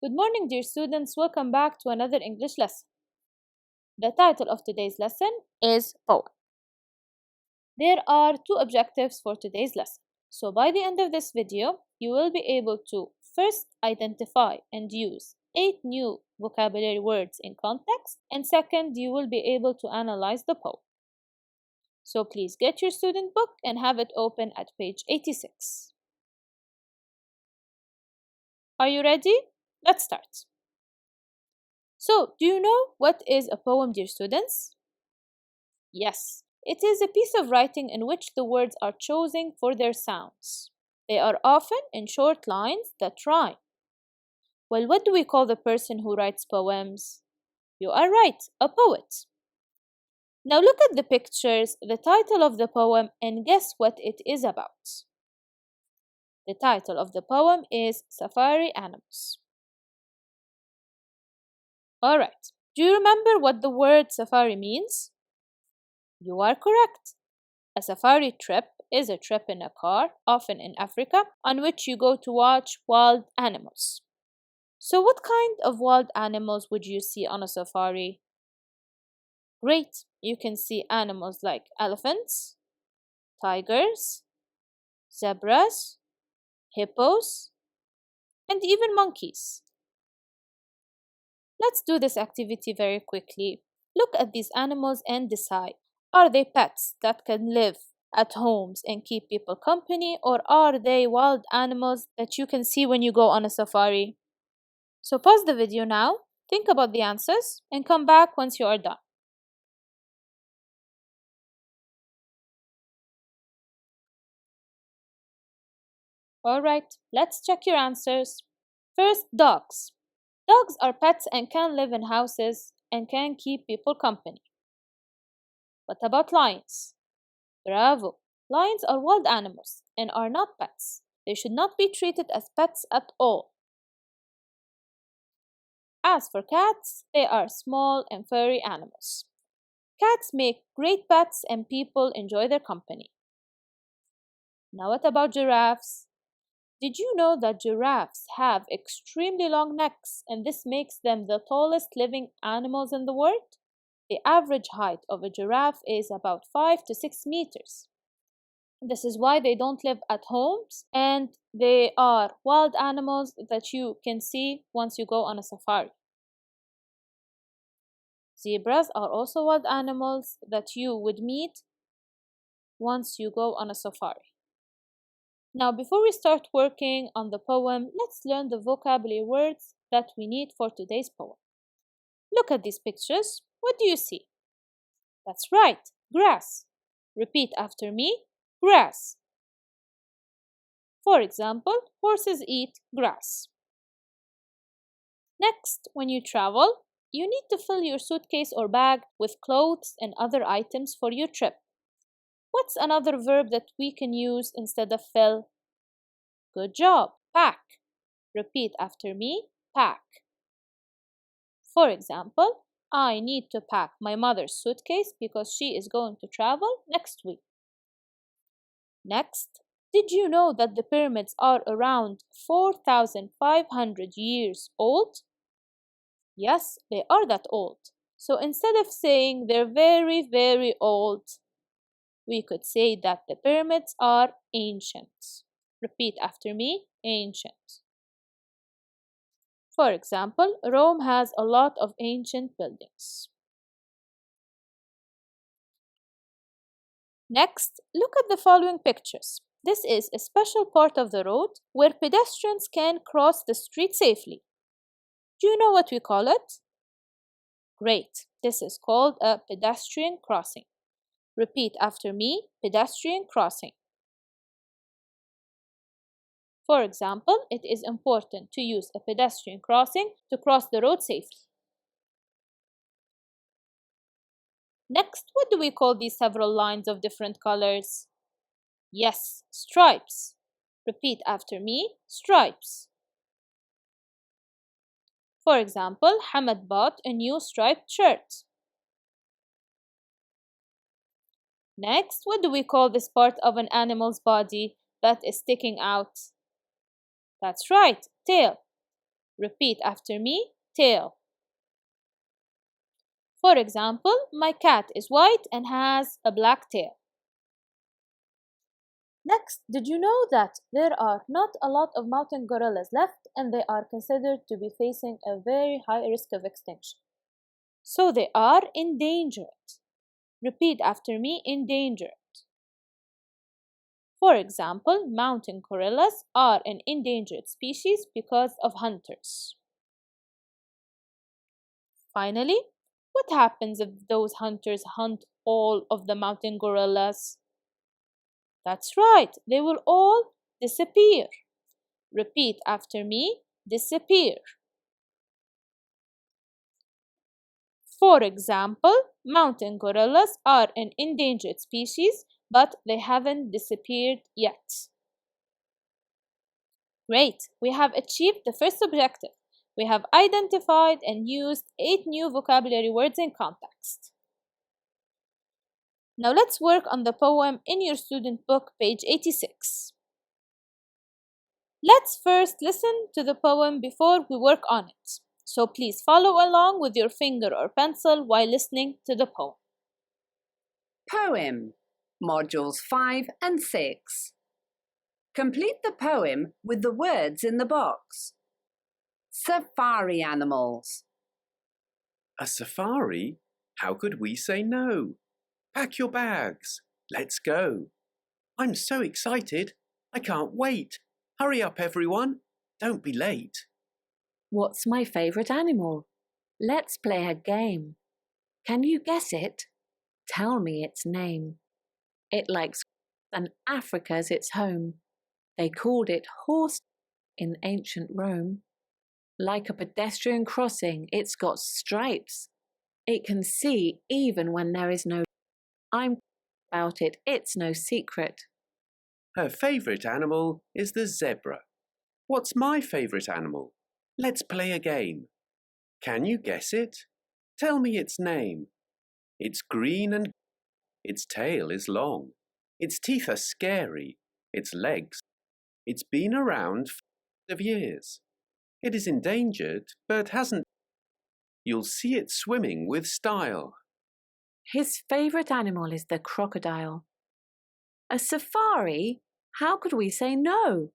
Good morning, dear students. Welcome back to another English lesson. The title of today's lesson is Poem. There are two objectives for today's lesson. So by the end of this video, you will be able to first identify and use 8 new vocabulary words in context, and second, you will be able to analyze the poem. So please get your student book and have it open at page 86. Are you ready? Let's start. So, do you know what is a poem, dear students? Yes, it is a piece of writing in which the words are chosen for their sounds. They are often in short lines that rhyme. Well, what do we call the person who writes poems? You are right, a poet. Now look at the pictures, the title of the poem, and guess what it is about. The title of the poem is Safari Animals. Alright, do you remember what the word safari means? You are correct. A safari trip is a trip in a car, often in Africa, on which you go to watch wild animals. So what kind of wild animals would you see on a safari? Great, you can see animals like elephants, tigers, zebras, hippos, and even monkeys. Let's do this activity very quickly. Look at these animals and decide, are they pets that can live at homes and keep people company, or are they wild animals that you can see when you go on a safari? So pause the video now, think about the answers, and come back once you are done. Alright, let's check your answers. First, dogs. Dogs are pets and can live in houses and can keep people company. What about lions? Bravo! Lions are wild animals and are not pets. They should not be treated as pets at all. As for cats, they are small and furry animals. Cats make great pets and people enjoy their company. Now what about giraffes? Did you know that giraffes have extremely long necks and this makes them the tallest living animals in the world? The average height of a giraffe is about 5 to 6 meters. This is why they don't live at homes and they are wild animals that you can see once you go on a safari. Zebras are also wild animals that you would meet once you go on a safari. Now, before we start working on the poem, let's learn the vocabulary words that we need for today's poem. Look at these pictures. What do you see? That's right, grass. Repeat after me, grass. For example, horses eat grass. Next, when you travel, you need to fill your suitcase or bag with clothes and other items for your trip. What's another verb that we can use instead of fill? Good job, pack. Repeat after me, pack. For example, I need to pack my mother's suitcase because she is going to travel next week. Next, did you know that the pyramids are around 4,500 years old? Yes, they are that old. So instead of saying they're very, very old, we could say that the pyramids are ancient. Repeat after me, ancient. For example, Rome has a lot of ancient buildings. Next, look at the following pictures. This is a special part of the road where pedestrians can cross the street safely. Do you know what we call it? Great, this is called a pedestrian crossing. Repeat after me, pedestrian crossing. For example, it is important to use a pedestrian crossing to cross the road safely. Next, what do we call these several lines of different colors? Yes, stripes. Repeat after me, stripes. For example, Hamad bought a new striped shirt. Next, what do we call this part of an animal's body that is sticking out? That's right, tail. Repeat after me, tail. For example, my cat is white and has a black tail. Next, did you know that there are not a lot of mountain gorillas left and they are considered to be facing a very high risk of extinction? So they are endangered. Repeat after me, endangered. For example, mountain gorillas are an endangered species because of hunters. Finally, what happens if those hunters hunt all of the mountain gorillas? That's right, they will all disappear. Repeat after me, disappear. For example, mountain gorillas are an endangered species, but they haven't disappeared yet. Great, we have achieved the first objective. We have identified and used 8 new vocabulary words in context. Now let's work on the poem in your student book, page 86. Let's first listen to the poem before we work on it. So please follow along with your finger or pencil while listening to the poem. Poem, Modules 5 and 6. Complete the poem with the words in the box. Safari animals. A safari? How could we say no? Pack your bags. Let's go. I'm so excited. I can't wait. Hurry up, everyone. Don't be late. What's my favourite animal? Let's play a game. Can you guess it? Tell me its name. It likes and Africa's its home. They called it horse in ancient Rome. Like a pedestrian crossing, it's got stripes. It can see even when there is no. I'm about it, it's no secret. Her favourite animal is the zebra. What's my favourite animal? Let's play a game. Can you guess it? Tell me its name. It's green and its tail is long. Its teeth are scary. Its legs. It's been around for years. It is endangered, but hasn't. You'll see it swimming with style. His favourite animal is the crocodile. A safari? How could we say no?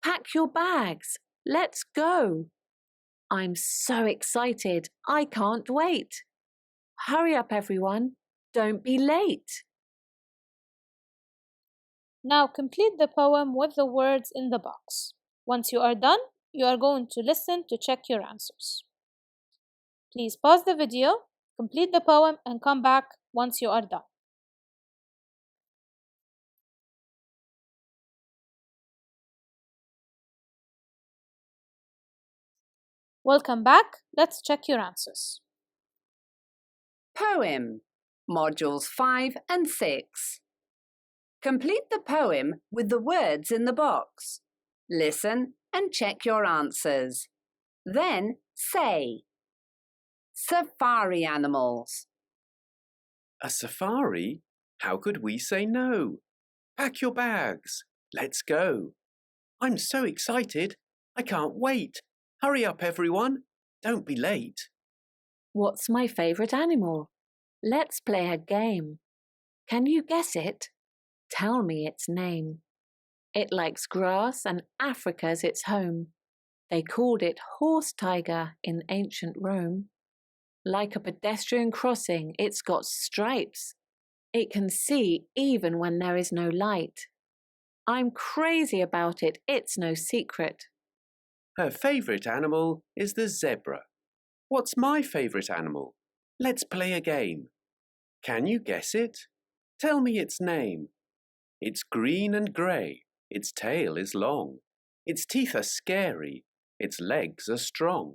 Pack your bags. Let's go. I'm so excited. I can't wait. Hurry up, everyone. Don't be late. Now complete the poem with the words in the box. Once you are done, you are going to listen to check your answers. Please pause the video, complete the poem, and come back once you are done. Welcome back. Let's check your answers. Poem, Modules 5 and 6. Complete the poem with the words in the box. Listen and check your answers. Then say. Safari animals. A safari? How could we say no? Pack your bags. Let's go. I'm so excited. I can't wait. Hurry up, everyone. Don't be late. What's my favourite animal? Let's play a game. Can you guess it? Tell me its name. It likes grass and Africa's its home. They called it horse tiger in ancient Rome. Like a pedestrian crossing, it's got stripes. It can see even when there is no light. I'm crazy about it, it's no secret. Her favourite animal is the zebra. What's my favourite animal? Let's play a game. Can you guess it? Tell me its name. It's green and grey. Its tail is long. Its teeth are scary. Its legs are strong.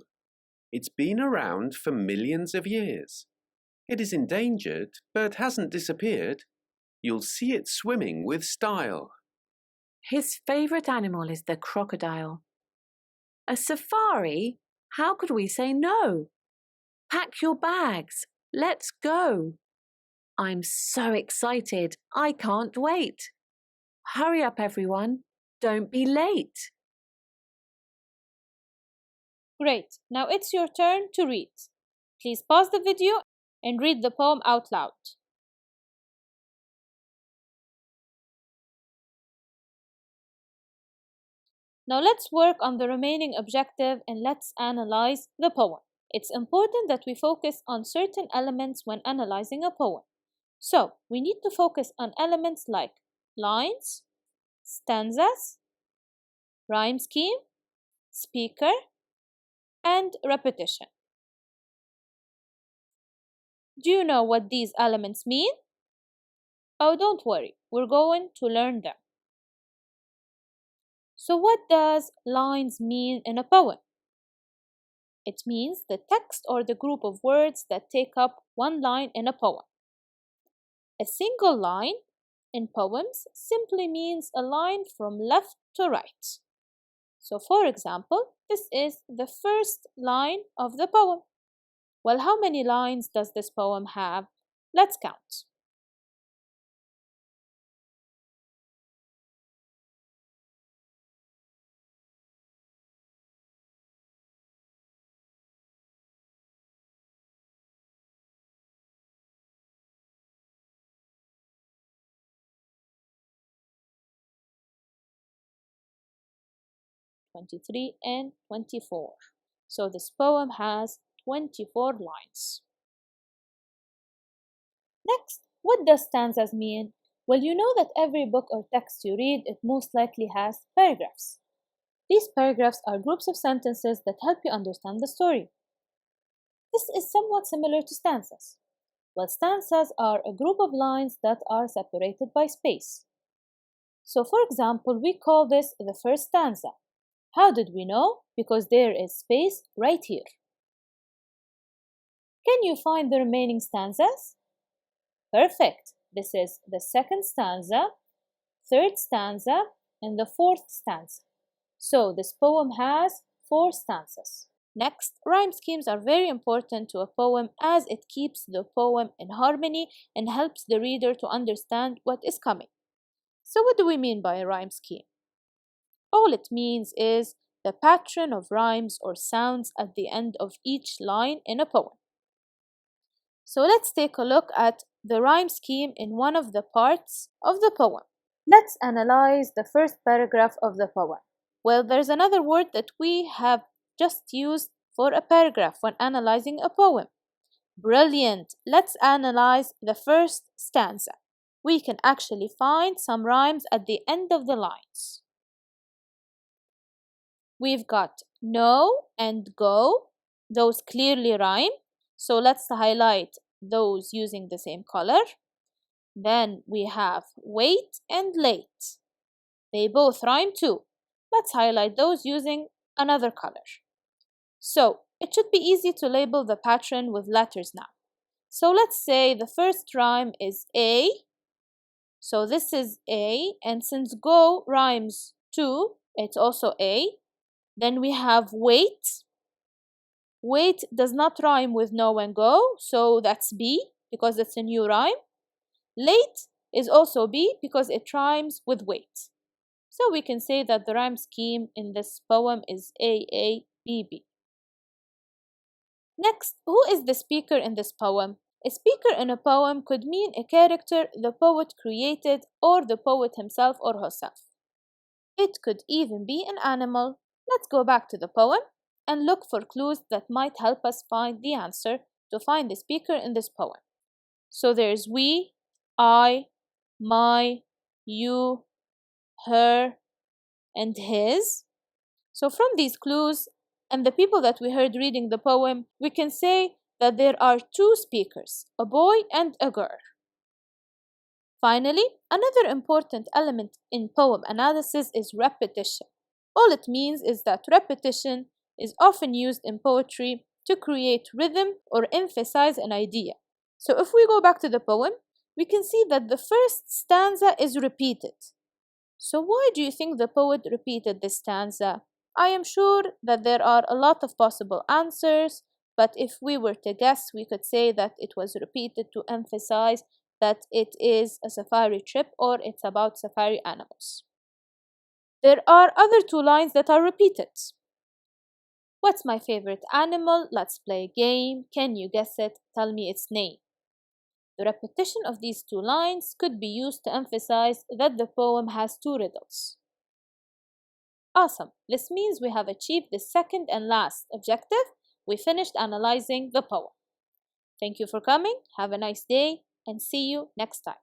It's been around for millions of years. It is endangered, but hasn't disappeared. You'll see it swimming with style. His favourite animal is the crocodile. A safari? How could we say no? Pack your bags. Let's go. I'm so excited. I can't wait. Hurry up, everyone. Don't be late. Great, now it's your turn to read. Please pause the video and read the poem out loud. Now let's work on the remaining objective and let's analyze the poem. It's important that we focus on certain elements when analyzing a poem. So, we need to focus on elements like lines, stanzas, rhyme scheme, speaker, and repetition. Do you know what these elements mean? Oh, don't worry, we're going to learn them. So, what does lines mean in a poem? It means the text or the group of words that take up one line in a poem. A single line in poems simply means a line from left to right. So, for example, this is the first line of the poem. Well, how many lines does this poem have? Let's count. "23 and 24. So this poem has 24 lines. Next, what does stanzas mean? Well, you know that every book or text you read, it most likely has paragraphs. These paragraphs are groups of sentences that help you understand the story. This is somewhat similar to stanzas. Well, stanzas are a group of lines that are separated by space. So, for example, we call this the first stanza. How did we know? Because there is space right here. Can you find the remaining stanzas? Perfect. This is the second stanza, third stanza, and the fourth stanza. So this poem has 4 stanzas. Next, rhyme schemes are very important to a poem as it keeps the poem in harmony and helps the reader to understand what is coming. So what do we mean by a rhyme scheme? All it means is the pattern of rhymes or sounds at the end of each line in a poem. So let's take a look at the rhyme scheme in one of the parts of the poem. Let's analyze the first paragraph of the poem. Well, there's another word that we have just used for a paragraph when analyzing a poem. Brilliant! Let's analyze the first stanza. We can actually find some rhymes at the end of the lines. We've got no and go. Those clearly rhyme. So let's highlight those using the same color. Then we have wait and late. They both rhyme too. Let's highlight those using another color. So it should be easy to label the pattern with letters now. So let's say the first rhyme is A. So this is A, and since go rhymes too, it's also A. Then we have wait. Wait does not rhyme with no and go, so that's B because it's a new rhyme. Late is also B because it rhymes with wait. So we can say that the rhyme scheme in this poem is AABB. Next, who is the speaker in this poem? A speaker in a poem could mean a character the poet created or the poet himself or herself. It could even be an animal. Let's go back to the poem and look for clues that might help us find the answer to find the speaker in this poem. So there's we, I, my, you, her, and his. So from these clues and the people that we heard reading the poem, we can say that there are 2 speakers, a boy and a girl. Finally, another important element in poem analysis is repetition. All it means is that repetition is often used in poetry to create rhythm or emphasize an idea. So if we go back to the poem, we can see that the first stanza is repeated. So why do you think the poet repeated this stanza? I am sure that there are a lot of possible answers, but if we were to guess, we could say that it was repeated to emphasize that it is a safari trip or it's about safari animals. There are other 2 lines that are repeated. What's my favorite animal? Let's play a game. Can you guess it? Tell me its name. The repetition of these two lines could be used to emphasize that the poem has two riddles. Awesome! This means we have achieved the second and last objective. We finished analyzing the poem. Thank you for coming. Have a nice day and see you next time.